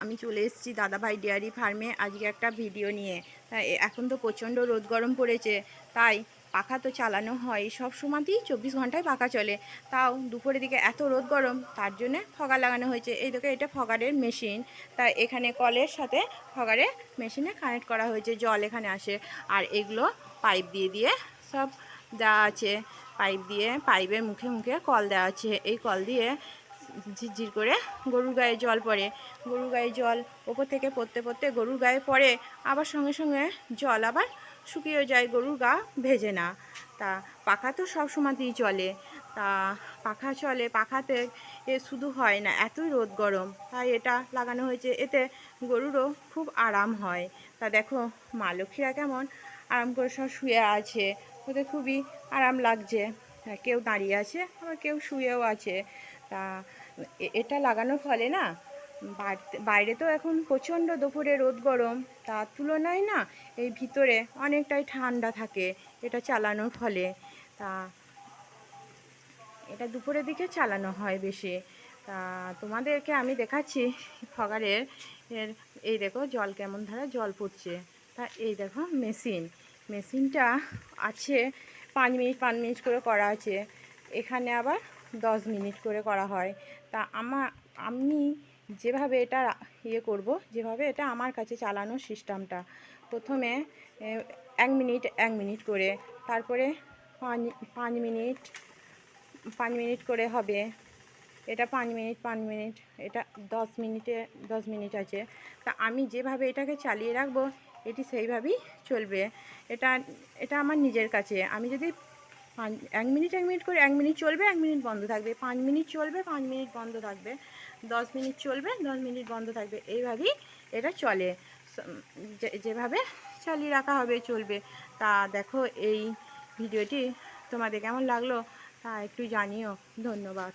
আমি চলে এসেছি দাদাভাই ডেয়ারি ফার্মে আজকে একটা ভিডিও নিয়ে। এখন তো প্রচণ্ড রোদ গরম পড়েছে, তাই পাখা তো চালানো হয় সব সময়তেই, 24 ঘন্টায় পাখা চলে। তাও দুপুরের দিকে এত রোদ গরম, তার জন্যে ফগার লাগানো হয়েছে। এই দেখো, এটা ফগারের মেশিন। তা এখানে কলের সাথে ফগারের মেশিনে কানেক্ট করা হয়েছে, জল এখানে আসে। আর এগুলো পাইপ দিয়ে দিয়ে সব দেওয়া আছে, পাইপ দিয়ে পাইপের মুখে মুখে কল দেওয়া আছে। এই কল দিয়ে ঝিরঝির করে গরুর গায়ে জল পড়ে। গরুর গায়ে জল ওপর থেকে পড়তে পড়তে গরুর গায়ে পড়ে, আবার সঙ্গে সঙ্গে জল আবার শুকিয়ে যায়, গরুর গা ভেজে না। তা পাখা তো সব সময়তেই চলে। তা পাখা চলে, পাখাতে শুধু হয় না, এতই রোদ গরম, তাই এটা লাগানো হয়েছে। এতে গরুরও খুব আরাম হয়। তা দেখো, মা লক্ষ্মীরা কেমন আরাম করে সব শুয়ে আছে, ওদের খুবই আরাম লাগছে। কেউ দাঁড়িয়ে আছে, আবার কেউ শুয়েও আছে। তা এটা লাগানোর ফলে না, বাইরে তো এখন প্রচণ্ড দুপুরে রোদ গরম, তার তুলনায় না এই ভিতরে অনেকটাই ঠান্ডা থাকে এটা চালানোর ফলে। তা এটা দুপুরের দিকে চালানো হয় বেশি। তা তোমাদেরকে আমি দেখাচ্ছি ফগারের এই দেখো জল কেমন ধারা জল পড়ছে। তা এই দেখো মেশিনটা আছে, 5 মিনিট 5 মিনিট করে করা আছে। এখানে আবার 10 মিনিট করে করা হয়। তা আমি যেভাবে এটা করব, যেভাবে এটা আমার কাছে চালানোর সিস্টেমটা, প্রথমে 1 মিনিট 1 মিনিট করে, তারপরে 5 মিনিট 5 মিনিট করে হবে। এটা 5 মিনিট 5 মিনিট, এটা 10 মিনিটে 10 মিনিট আছে। তা আমি যেভাবে এটাকে চালিয়ে রাখবো, এটি সেইভাবেই চলবে। এটা এটা আমার নিজের কাছে। আমি যদি 1 মিনিট 1 মিনিট করে, 1 মিনিট চলবে 1 মিনিট বন্ধ থাকবে, 5 মিনিট চলবে 5 মিনিট বন্ধ থাকবে, 10 মিনিট চলবে 10 মিনিট বন্ধ থাকবে, এইভাবেই এটা চলে। যেভাবে চালিয়ে রাখা হবে চলবে। তা দেখো, এই ভিডিওটি তোমাদের কেমন লাগলো তা একটু জানিও। ধন্যবাদ।